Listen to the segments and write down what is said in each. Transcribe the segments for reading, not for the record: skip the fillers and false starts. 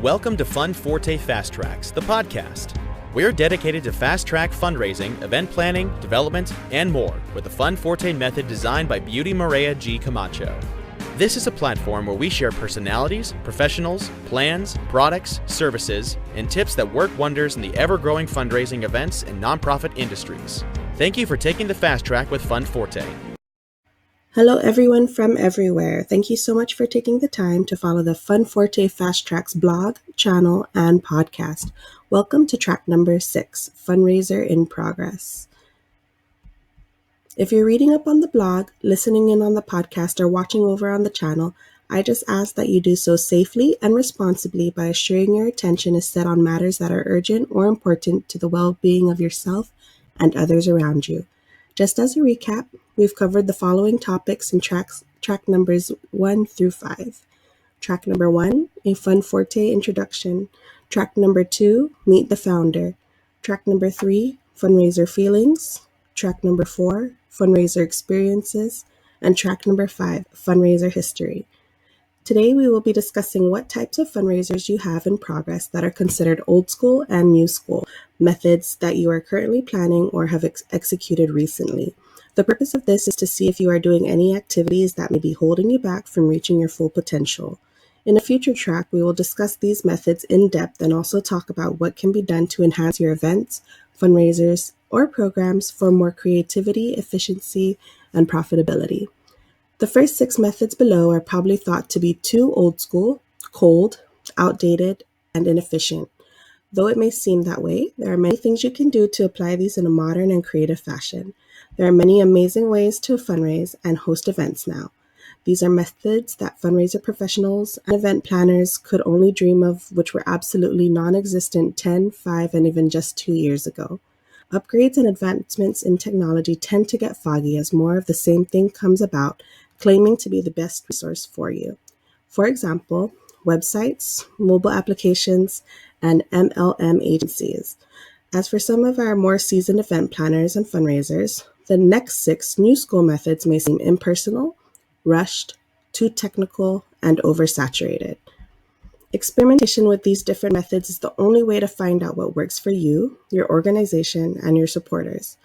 Welcome to Fundforte Fast Tracks, the podcast. We're dedicated to fast-track fundraising, event planning, development, and more with the Fundforte method designed by Beauty Maria G. Camacho. This is a platform where we share personalities, professionals, plans, products, services, and tips that work wonders in the ever-growing fundraising events and nonprofit industries. Thank you for taking the fast track with Fundforte. Hello everyone from everywhere. Thank you so much for taking the time to follow the Fundforte Fast Tracks blog, channel, and podcast. Welcome to track number 6, Fundraiser in Progress. If you're reading up on the blog, listening in on the podcast, or watching over on the channel, I just ask that you do so safely and responsibly by assuring your attention is set on matters that are urgent or important to the well-being of yourself and others around you. Just as a recap, we've covered the following topics in track numbers 1 through 5. Track number 1, a Fundforte introduction. Track number 2, meet the founder. Track number 3, fundraiser feelings. Track number 4, fundraiser experiences. And track number 5, fundraiser history. Today, we will be discussing what types of fundraisers you have in progress that are considered old school and new school, methods that you are currently planning or have executed recently. The purpose of this is to see if you are doing any activities that may be holding you back from reaching your full potential. In a future track, we will discuss these methods in depth and also talk about what can be done to enhance your events, fundraisers, or programs for more creativity, efficiency, and profitability. The first 6 methods below are probably thought to be too old school, cold, outdated, and inefficient. Though it may seem that way, there are many things you can do to apply these in a modern and creative fashion. There are many amazing ways to fundraise and host events now. These are methods that fundraiser professionals and event planners could only dream of, which were absolutely non-existent 10, 5, and even just 2 years ago. Upgrades and advancements in technology tend to get foggy as more of the same thing comes about, claiming to be the best resource for you. For example, websites, mobile applications, and MLM agencies. As for some of our more seasoned event planners and fundraisers, the next 6 new school methods may seem impersonal, rushed, too technical, and oversaturated. Experimentation with these different methods is the only way to find out what works for you, your organization, and your supporters.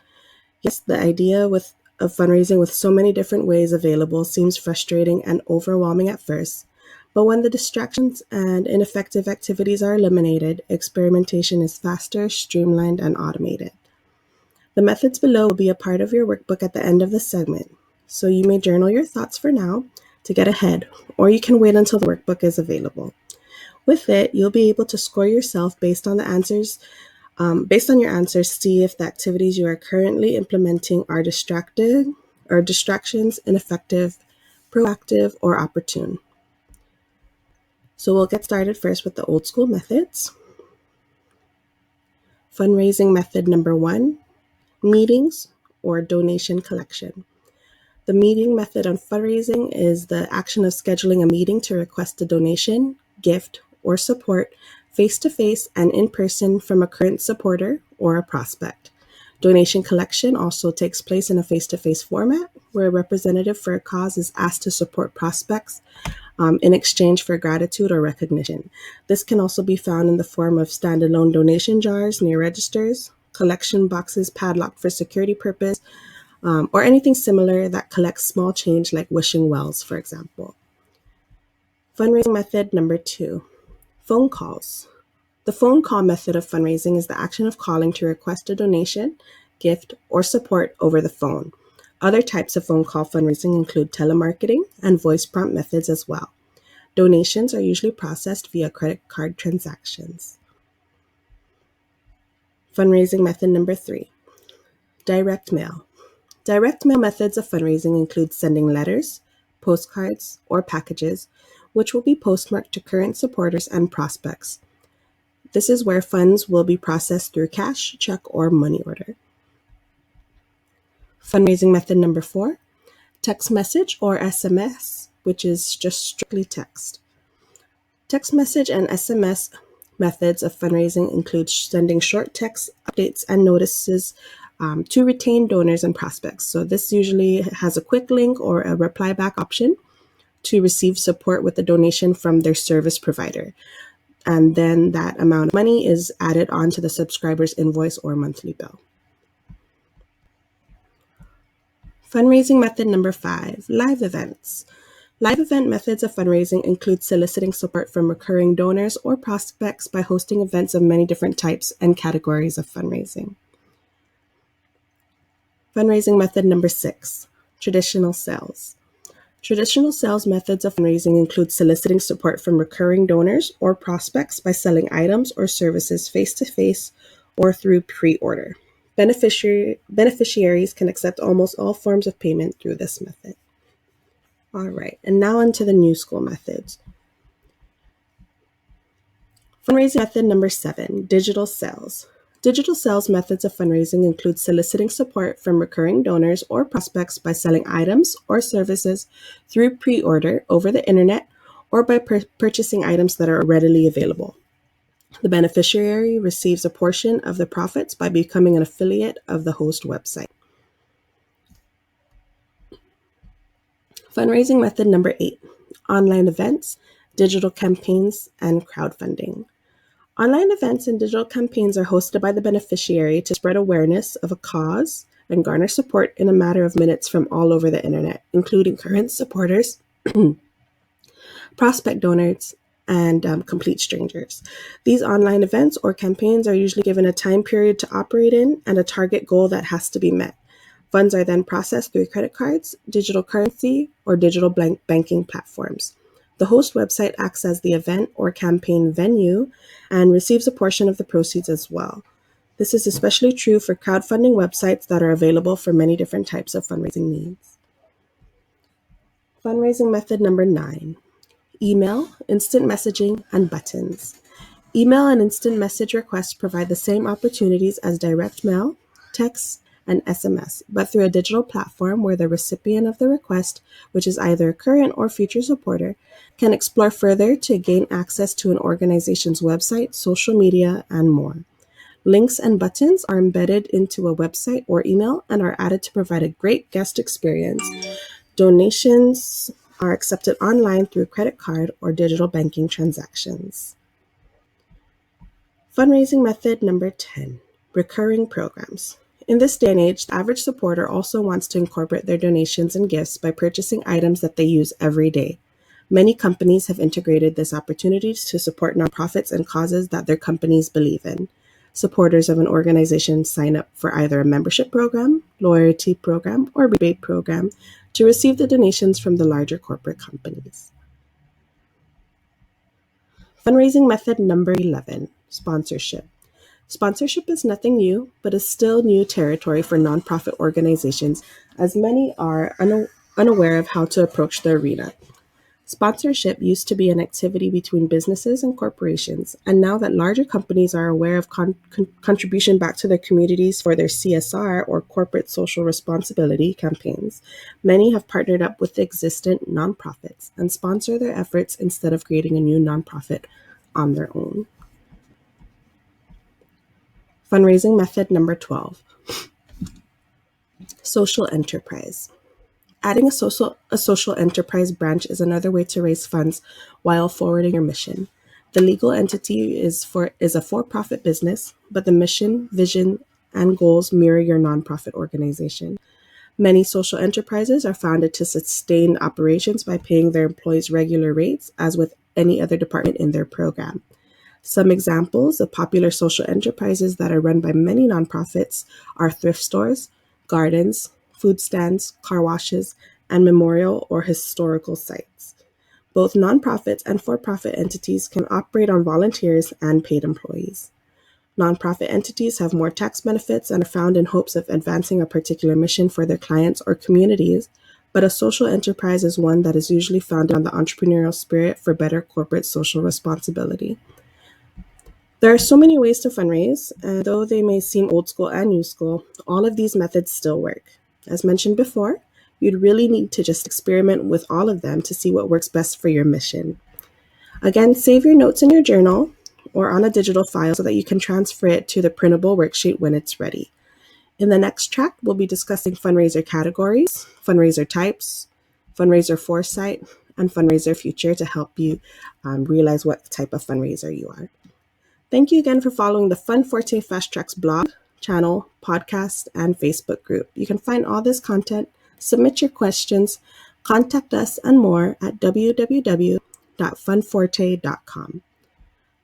Yes, the idea of fundraising with so many different ways available seems frustrating and overwhelming at first, but when the distractions and ineffective activities are eliminated, experimentation is faster, streamlined, and automated. The methods below will be a part of your workbook at the end of the segment, so you may journal your thoughts for now to get ahead, or you can wait until the workbook is available. With it, you'll be able to score yourself based on your answers, see if the activities you are currently implementing are distractions, ineffective, proactive, or opportune. So we'll get started first with the old school methods. Fundraising method number 1, meetings or donation collection. The meeting method on fundraising is the action of scheduling a meeting to request a donation, gift, or support face-to-face and in-person from a current supporter or a prospect. Donation collection also takes place in a face-to-face format where a representative for a cause is asked to support prospects in exchange for gratitude or recognition. This can also be found in the form of standalone donation jars near registers, collection boxes padlocked for security purpose, or anything similar that collects small change like wishing wells, for example. Fundraising method number 2, phone calls. The phone call method of fundraising is the action of calling to request a donation, gift, or support over the phone. Other types of phone call fundraising include telemarketing and voice prompt methods as well. Donations are usually processed via credit card transactions. Fundraising method number 3, direct mail. Direct mail methods of fundraising include sending letters, postcards, or packages, which will be postmarked to current supporters and prospects. This is where funds will be processed through cash, check, or money order. Fundraising method number 4, text message or SMS, which is just strictly text. Text message and SMS methods of fundraising include sending short text updates and notices to retain donors and prospects. So this usually has a quick link or a reply back option to receive support with a donation from their service provider. and then that amount of money is added onto the subscriber's invoice or monthly bill. Fundraising method number 5, live events. Live event methods of fundraising include soliciting support from recurring donors or prospects by hosting events of many different types and categories of fundraising. Fundraising method number 6, traditional sales. Traditional sales methods of fundraising include soliciting support from recurring donors or prospects by selling items or services face-to-face or through pre-order. Beneficiaries can accept almost all forms of payment through this method. All right, and now onto the new school methods. Fundraising method number 7, digital sales. Digital sales methods of fundraising include soliciting support from recurring donors or prospects by selling items or services through pre-order over the internet or by purchasing items that are readily available. The beneficiary receives a portion of the profits by becoming an affiliate of the host website. Fundraising method number 8, online events, digital campaigns, and crowdfunding. Online events and digital campaigns are hosted by the beneficiary to spread awareness of a cause and garner support in a matter of minutes from all over the internet, including current supporters, prospect donors, and complete strangers. These online events or campaigns are usually given a time period to operate in and a target goal that has to be met. Funds are then processed through credit cards, digital currency, or digital banking platforms. The host website acts as the event or campaign venue and receives a portion of the proceeds as well. This is especially true for crowdfunding websites that are available for many different types of fundraising needs. Fundraising method number 9, email, instant messaging, and buttons. Email and instant message requests provide the same opportunities as direct mail, text, and SMS, but through a digital platform where the recipient of the request, which is either a current or future supporter, can explore further to gain access to an organization's website, social media, and more. Links and buttons are embedded into a website or email and are added to provide a great guest experience. Donations are accepted online through credit card or digital banking transactions. Fundraising method number 10, recurring programs. In this day and age, the average supporter also wants to incorporate their donations and gifts by purchasing items that they use every day. Many companies have integrated this opportunity to support nonprofits and causes that their companies believe in. Supporters of an organization sign up for either a membership program, loyalty program, or rebate program to receive the donations from the larger corporate companies. Fundraising method number 11, sponsorship. Sponsorship is nothing new, but is still new territory for nonprofit organizations, as many are unaware of how to approach the arena. Sponsorship used to be an activity between businesses and corporations, and now that larger companies are aware of contribution back to their communities for their CSR or corporate social responsibility campaigns, many have partnered up with existent nonprofits and sponsor their efforts instead of creating a new nonprofit on their own. Fundraising method number 12, social enterprise. Adding a social enterprise branch is another way to raise funds while forwarding your mission. The legal entity is a for-profit business, but the mission, vision, and goals mirror your nonprofit organization. Many social enterprises are founded to sustain operations by paying their employees regular rates, as with any other department in their program. Some examples of popular social enterprises that are run by many nonprofits are thrift stores, gardens, food stands, car washes, and memorial or historical sites. Both nonprofits and for-profit entities can operate on volunteers and paid employees. Nonprofit entities have more tax benefits and are found in hopes of advancing a particular mission for their clients or communities, but a social enterprise is one that is usually founded on the entrepreneurial spirit for better corporate social responsibility. There are so many ways to fundraise, and though they may seem old school and new school, all of these methods still work. As mentioned before, you'd really need to just experiment with all of them to see what works best for your mission. Again, save your notes in your journal or on a digital file so that you can transfer it to the printable worksheet when it's ready. In the next track, we'll be discussing fundraiser categories, fundraiser types, fundraiser foresight, and Fundraiser Future to help you realize what type of fundraiser you are. Thank you again for following the Funforte Fast Tracks blog, channel, podcast, and Facebook group. You can find all this content, submit your questions, contact us, and more at www.funforte.com.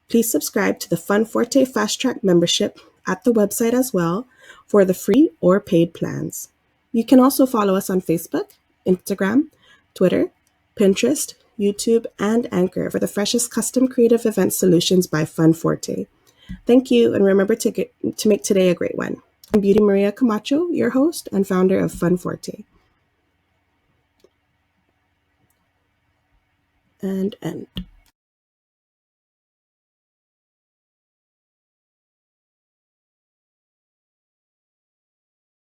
Please subscribe to the Funforte Fast Track membership at the website as well for the free or paid plans. You can also follow us on Facebook, Instagram, Twitter, Pinterest, YouTube, and Anchor for the freshest custom creative event solutions by Funforte. Thank you, and remember to make today a great one. I'm Beauty Maria Camacho, your host and founder of Funforte. And end.